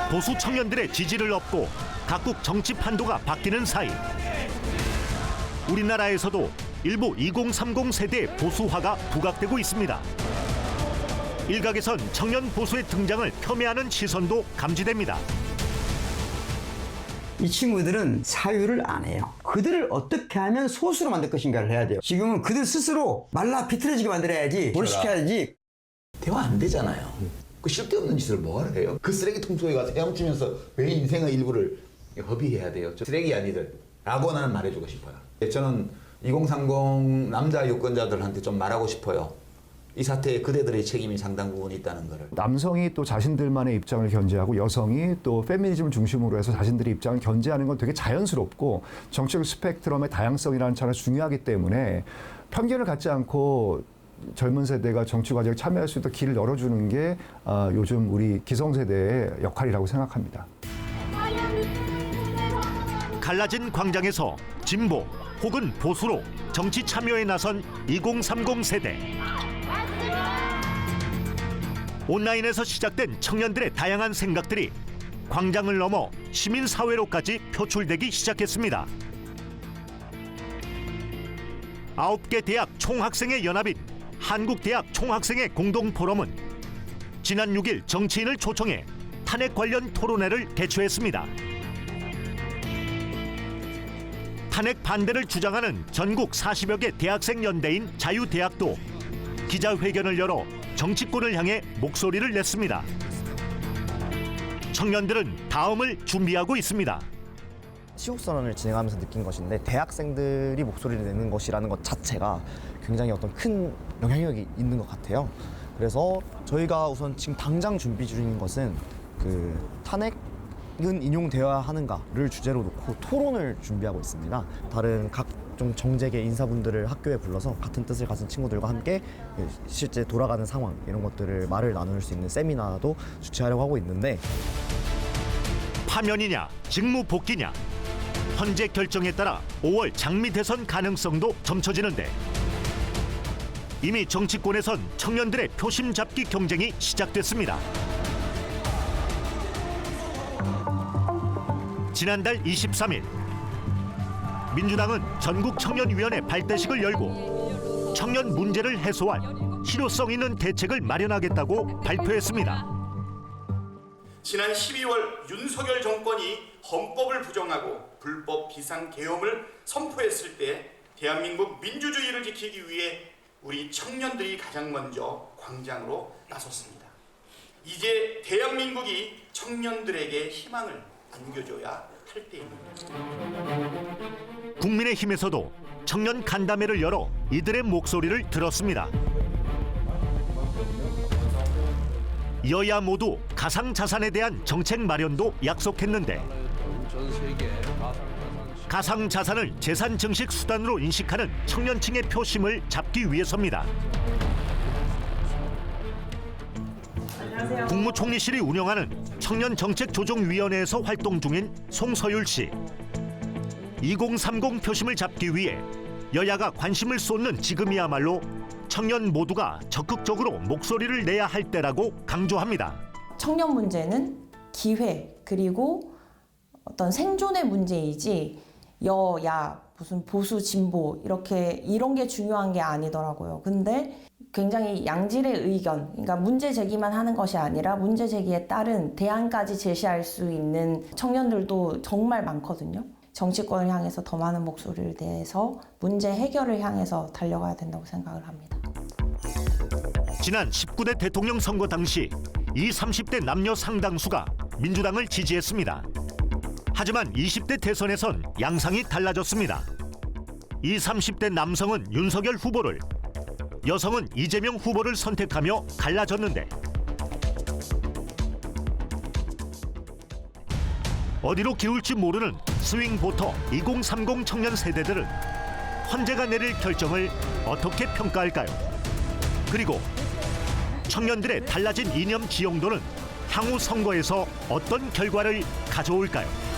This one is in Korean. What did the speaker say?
보수 청년들의 지지를 얻고 각국 정치 판도가 바뀌는 사이 우리나라에서도 일부 2030 세대의 보수화가 부각되고 있습니다. 일각에선 청년 보수의 등장을 폄훼하는 시선도 감지됩니다. 이 친구들은 사유를 안 해요. 그들을 어떻게 하면 소수로 만들 것인가를 해야 돼요. 지금은 그들 스스로 말라 비틀어지게 만들어야지, 뭘 시켜야지. 대화 안 되잖아요. 그 쓸데없는 짓을 뭐하러 해요? 그 쓰레기통 속에 가서 헤엄치면서 왜 인생의 일부를 허비해야 돼요? 저 쓰레기 아니들 라고 나는 말해주고 싶어요. 저는 2030 남자 유권자들한테 좀 말하고 싶어요. 이 사태에 그대들의 책임이 상당 부분 있다는 거를. 남성이 또 자신들만의 입장을 견제하고 여성이 또 페미니즘을 중심으로 해서 자신들의 입장을 견제하는 건 되게 자연스럽고 정치적 스펙트럼의 다양성이라는 차가 중요하기 때문에 편견을 갖지 않고 젊은 세대가 정치 과정에 참여할 수 있도록 길을 열어주는 게 요즘 우리 기성세대의 역할이라고 생각합니다. 갈라진 광장에서 진보 혹은 보수로 정치 참여에 나선 2030 세대. 온라인에서 시작된 청년들의 다양한 생각들이 광장을 넘어 시민사회로까지 표출되기 시작했습니다. 9개 대학 총학생회 연합인 한국대학 총학생회 공동포럼은 지난 6일 정치인을 초청해 탄핵 관련 토론회를 개최했습니다. 탄핵 반대를 주장하는 전국 40여 개 대학생 연대인 자유대학도 기자회견을 열어 정치권을 향해 목소리를 냈습니다. 청년들은 다음을 준비하고 있습니다. 시국선언을 진행하면서 느낀 것인데 대학생들이 목소리를 내는 것이라는 것 자체가 굉장히 어떤 큰 영향력이 있는 것 같아요. 그래서 저희가 우선 지금 당장 준비 중인 것은 그 탄핵은 인용되어야 하는가를 주제로 놓고 토론을 준비하고 있습니다. 다른 각종 정재계 인사분들을 학교에 불러서 같은 뜻을 가진 친구들과 함께 실제 돌아가는 상황 이런 것들을 말을 나눌 수 있는 세미나도 주최하려고 하고 있는데 파면이냐 직무 복귀냐 헌재 결정에 따라 5월 장미 대선 가능성도 점쳐지는데 이미 정치권에선 청년들의 표심 잡기 경쟁이 시작됐습니다. 지난달 23일 민주당은 전국청년위원회 발대식을 열고 청년 문제를 해소할 실효성 있는 대책을 마련하겠다고 발표했습니다. 지난 12월 윤석열 정권이 헌법을 부정하고 불법 비상계엄을 선포했을 때 대한민국 민주주의를 지키기 위해 우리 청년들이 가장 먼저 광장으로 나섰습니다. 이제 대한민국이 청년들에게 희망을 안겨줘야 할 때입니다. 국민의힘에서도 청년 간담회를 열어 이들의 목소리를 들었습니다. 여야 모두 가상자산에 대한 정책 마련도 약속했는데 가상자산을 재산 증식 수단으로 인식하는 청년층의 표심을 잡기 위해서입니다. 국무총리실이 운영하는 청년정책조정위원회에서 활동 중인 송서율 씨. 2030 표심을 잡기 위해 여야가 관심을 쏟는 지금이야말로 청년 모두가 적극적으로 목소리를 내야 할 때라고 강조합니다. 청년 문제는 기회 그리고 어떤 생존의 문제이지 여야 무슨 보수 진보 이런 게 중요한 게 아니더라고요. 근데 굉장히 양질의 의견, 그러니까 문제 제기만 하는 것이 아니라 문제 제기에 따른 대안까지 제시할 수 있는 청년들도 정말 많거든요. 정치권을 향해서 더 많은 목소리를 내서 문제 해결을 향해서 달려가야 된다고 생각을 합니다. 지난 19대 대통령 선거 당시 20, 30대 남녀 상당수가 민주당을 지지했습니다. 하지만 20대 대선에선 양상이 달라졌습니다. 20, 30대 남성은 윤석열 후보를, 여성은 이재명 후보를 선택하며 갈라졌는데 어디로 기울지 모르는 스윙보터 2030 청년 세대들은 헌재가 내릴 결정을 어떻게 평가할까요? 그리고 청년들의 달라진 이념 지형도는 향후 선거에서 어떤 결과를 가져올까요?